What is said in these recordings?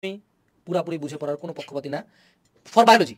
আমি পুরাপুরি বুঝে পড়ার কোনো পক্ষপাতী না। ফর বায়োলজি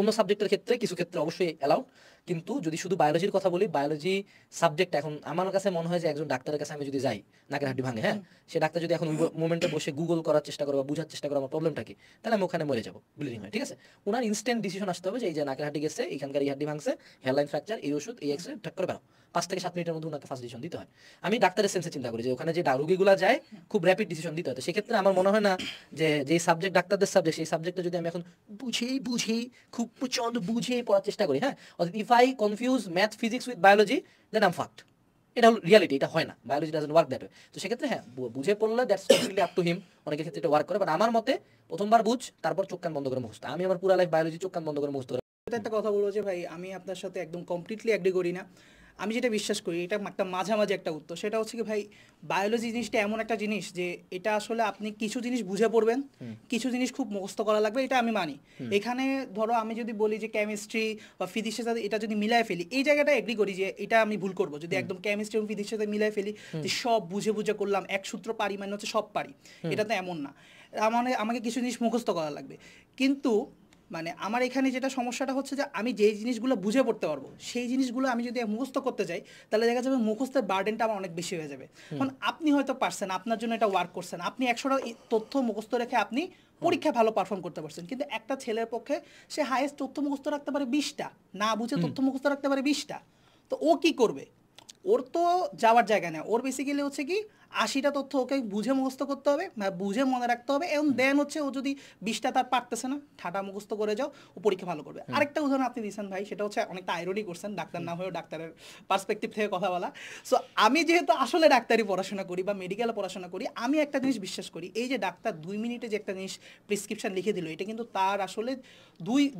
অন্য সাবজেক্টের ক্ষেত্রে কিছু ক্ষেত্রে অবশ্যই অ্যালাউড। কিন্তু যদি শুধু বায়োলজির কথা বলি, বায়োলজি সাবজেক্ট এখন আমার কাছে মনে হয় যে একজন ডাক্তারের কাছে আমি যদি যাই, নাকের হাড্ডি ভাঙে, হ্যাঁ? সে ডাক্তার যদি এখন ওই মোমেন্টে বসে গুগল করার চেষ্টা করে বা বুঝার চেষ্টা করে আমার প্রবলেমটা কি, তাহলে আমি ওখানে মরে যাবো, ব্লিডিং হয়, ঠিক আছে? উনার ইনস্ট্যান্ট ডিসিশন আসতে হবে যে এই যে নাকের হাড্ডি গেছে, এখানকার এই হাড্ডি ভাঙছে, হেয়ারলাইন ফ্র্যাকচার, এই ওষুধ, এই এক্সরে, ঠাক করে বেরো। 5 থেকে 7 মিনিটের মধ্যে উনাকে ফার্স্ট ডিসিশন দিতে হয়। আমি ডাক্তারের সেন্সে চিন্তা করি যে ওখানে যে রোগীগুলা যায় খুব র্যাপিড ডিসিশন দিতে হয়। তো সেক্ষেত্রে আমার মনে হয় না যে যেই সাবজেক্ট ডাক্তারদের সাবজেক্ট, সেই সাবজেক্টে যদি আমি এখন বুঝি খুব প্রচন্ড বুঝে পড়ার চেষ্টা করি, হ্যাঁ? If I confuse math physics with biology, then I am fucked. এটা হলো রিয়ালিটি, এটা হয় না, biology doesn't work that way. তো সেক্ষেত্রে হ্যাঁ, বুঝে পড়লে that's totally up to him, অনেকের ক্ষেত্রে এটা ওয়ার্ক করে। বাট আমার মতে প্রথমবার বুঝ, তারপর চোখ কান বন্ধ করে মুখস্থ। আমি আমার পুরো লাইফ বায়োলজি চোখ কান বন্ধ করে মুখস্থ। একটা কথা বলবো যে ভাই, আমি আপনার সাথে একদম কমপ্লিটলি অ্যাগ্রি করি না। আমি যেটা বিশ্বাস করি, এটা একটা মাঝামাঝি একটা উত্তর। সেটা হচ্ছে কি ভাই, বায়োলজি জিনিসটা এমন একটা জিনিস যে এটা আসলে আপনি কিছু জিনিস বুঝে পড়বেন, কিছু জিনিস খুব মুখস্থ করা লাগবে, এটা আমি মানি। এখানে ধরো আমি যদি বলি যে কেমিস্ট্রি বা ফিজিক্সের সাথে এটা যদি মিলাই ফেলি, এই জায়গাটা এগ্রি করি যে এটা আমি ভুল করবো যদি একদম কেমিস্ট্রি এবং ফিজিক্সের সাথে মিলাই ফেলি, যে সব বুঝে বুঝে করলাম, এক সূত্র পারি মানে হচ্ছে সব পারি, এটা তো এমন না। আমাকে কিছু জিনিস মুখস্থ করা লাগবে। কিন্তু মানে আমার এখানে যেটা সমস্যাটা হচ্ছে যে আমি যেই জিনিসগুলো বুঝে পড়তে পারবো, সেই জিনিসগুলো আমি যদি মুখস্থ করতে যাই, তাহলে দেখা যাবে মুখস্থের বার্ডেনটা আমার অনেক বেশি হয়ে যাবে। কারণ আপনি হয়তো পারছেন, আপনার জন্য এটা ওয়ার্ক করছেন, আপনি 100টা তথ্য মুখস্থ রেখে আপনি পরীক্ষায় ভালো পারফর্ম করতে পারছেন। কিন্তু একটা ছেলের পক্ষে সে হাইয়েস্ট তথ্য মুখস্থ রাখতে পারে 20টা, না বুঝে তথ্য মুখস্থ রাখতে পারে 20টা। তো ও কি করবে? ওর তো যাওয়ার জায়গা নেই। ওর বেসিক্যালি হচ্ছে কি 80টা তথ্য ওকে বুঝে মুখস্থ করতে হবে, বুঝে মনে রাখতে হবে, এবং দেন হচ্ছে ও যদি 20টা তার পারতেছে না, ঠাটা মুখস্থ করে যাও, ও পরীক্ষা ভালো করবে। আরেকটা উদাহরণ আপনি দিয়েছেন ভাই, সেটা হচ্ছে অনেকটা আইরনি করছেন, ডাক্তার না হয়েও ডাক্তারের পার্সপেক্টিভ থেকে কথা বলা। সো আমি যেহেতু আসলে ডাক্তারি পড়াশোনা করি বা মেডিকেলে পড়াশোনা করি, আমি একটা জিনিস বিশ্বাস করি, এই যে ডাক্তার 2 মিনিটে যে একটা জিনিস প্রেসক্রিপশন লিখে দিল, এটা কিন্তু তার আসলে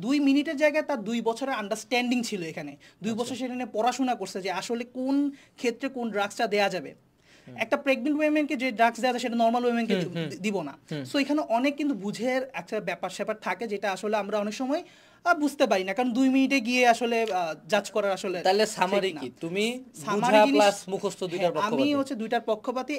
দুই মিনিটের জায়গায় তার 2 বছরের আন্ডারস্ট্যান্ডিং ছিল এখানে। 2 বছর সেটা নিয়ে পড়াশোনা করছে যে আসলে কোন ক্ষেত্রে কোন ড্রাগসটা দেওয়া যাবে। একটা প্রেগনেন্ট উইমেনকে যে ড্রাগস দেওয়া যায় সেটা নর্মাল উইমেনকে দিব না। সো এখানে অনেক কিন্তু বুঝের একটা ব্যাপার স্যাপার থাকে, যেটা আসলে আমরা অনেক সময় বুঝতে পারি না, কারণ 2 মিনিটে গিয়ে আসলে জাজ করার আসলে তাহলে সামারি কি? তুমি সামারি বুঝা জিনিস। প্লাস মুখস্থ দুইটার আমি পক্ষপাতী? হচ্ছে দুইটার পক্ষপাতী।